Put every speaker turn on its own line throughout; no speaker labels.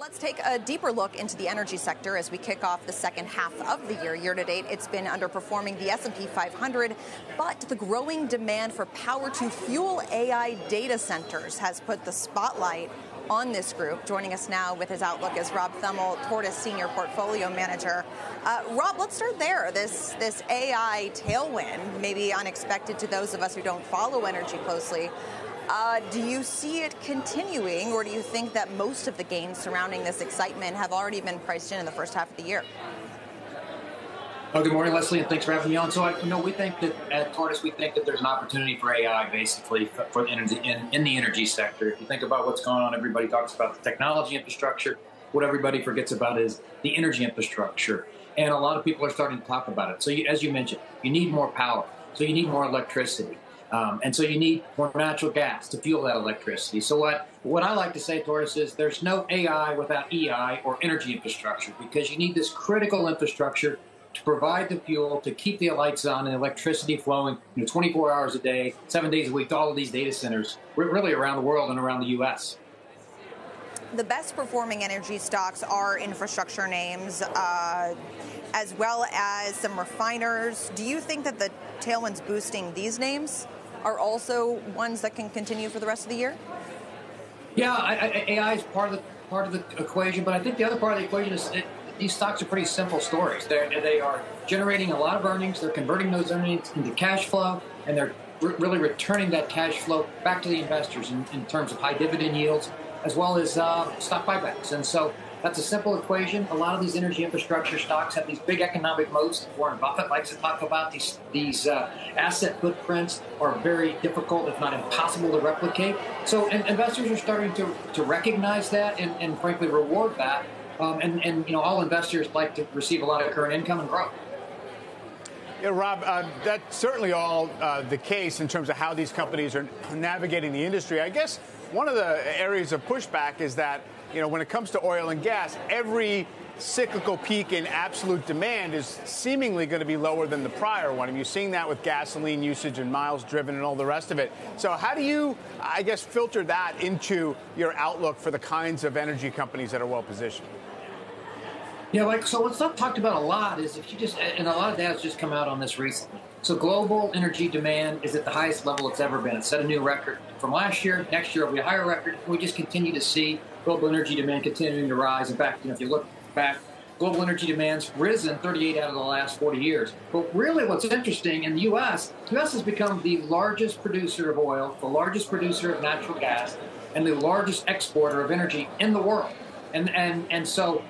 Let's take a deeper look into the energy sector as we kick off the second half of the year. Year to date, it's been underperforming the S&P 500, but the growing demand for power to fuel AI data centers has put the spotlight on this group. Joining us now with his outlook is Rob Thummel, Tortoise Senior Portfolio Manager. Rob, let's start there. This AI tailwind, maybe unexpected to those of us who don't follow energy closely. Do you see it continuing, or do you think that most of the gains surrounding this excitement have already been priced in the first half of the year?
Oh, good morning, Leslie, and thanks for having me on. So, we think that at Tortoise, we think that there's an opportunity for AI, basically, for energy in the energy sector. If you think about what's going on, everybody talks about the technology infrastructure. What everybody forgets about is the energy infrastructure, and a lot of people are starting to talk about it. So, as you mentioned, you need more power, so you need more electricity. And so you need more natural gas to fuel that electricity. So what I like to say, Tortoise, is there's no AI without EI or energy infrastructure, because you need this critical infrastructure to provide the fuel, to keep the lights on and electricity flowing 24 hours a day, 7 days a week to all of these data centers, really around the world and around the U.S.
The best performing energy stocks are infrastructure names, as well as some refiners. Do you think that the tailwinds boosting these names are also ones that can continue for the rest of the year?
Yeah, AI is part of the equation, but I think the other part of the equation is these stocks are pretty simple stories. They are generating a lot of earnings. They're converting those earnings into cash flow, and they're really returning that cash flow back to the investors in terms of high dividend yields, as well as stock buybacks. And so that's a simple equation. A lot of these energy infrastructure stocks have these big economic moats. Warren Buffett likes to talk about these asset footprints are very difficult, if not impossible, to replicate. So investors are starting to recognize that and frankly reward that. And all investors like to receive a lot of current income and growth.
Yeah, Rob, that's certainly all the case in terms of how these companies are navigating the industry. I guess one of the areas of pushback is that, when it comes to oil and gas, every cyclical peak in absolute demand is seemingly going to be lower than the prior one. And you're seeing that with gasoline usage and miles driven and all the rest of it. So how do you, I guess, filter that into your outlook for the kinds of energy companies that are well positioned?
Yeah, so what's not talked about a lot is and a lot of data's just come out on this recently. So global energy demand is at the highest level it's ever been. It set a new record from last year. Next year will be a higher record. We just continue to see global energy demand continuing to rise. In fact, if you look back, global energy demand's risen 38 out of the last 40 years. But really what's interesting in the U.S. has become the largest producer of oil, the largest producer of natural gas, and the largest exporter of energy in the world. And so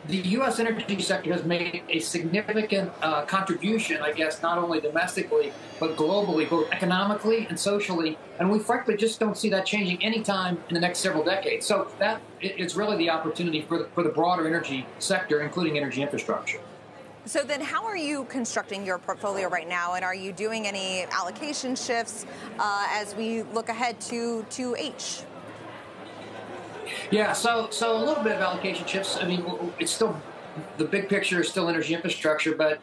the U.S. energy sector has made a significant contribution, I guess, not only domestically, but globally, both economically and socially. And we frankly just don't see that changing anytime in the next several decades. So that it's really the opportunity for the broader energy sector, including energy infrastructure.
So then how are you constructing your portfolio right now? And are you doing any allocation shifts as we look ahead to 2H?
Yeah, so a little bit of allocation shifts. I mean, it's still, the big picture is still energy infrastructure, but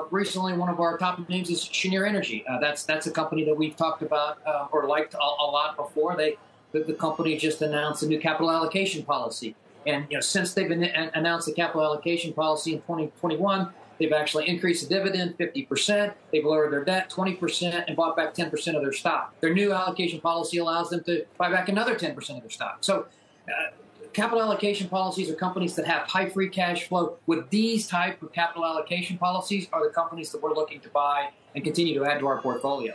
recently one of our top names is Cheniere Energy. That's a company that we've talked about or liked a lot before. The company just announced a new capital allocation policy. And since they've announced the capital allocation policy in 2021, they've actually increased the dividend 50%. They've lowered their debt 20% and bought back 10% of their stock. Their new allocation policy allows them to buy back another 10% of their stock. So capital allocation policies are companies that have high free cash flow. With these type of capital allocation policies are the companies that we're looking to buy and continue to add to our portfolio.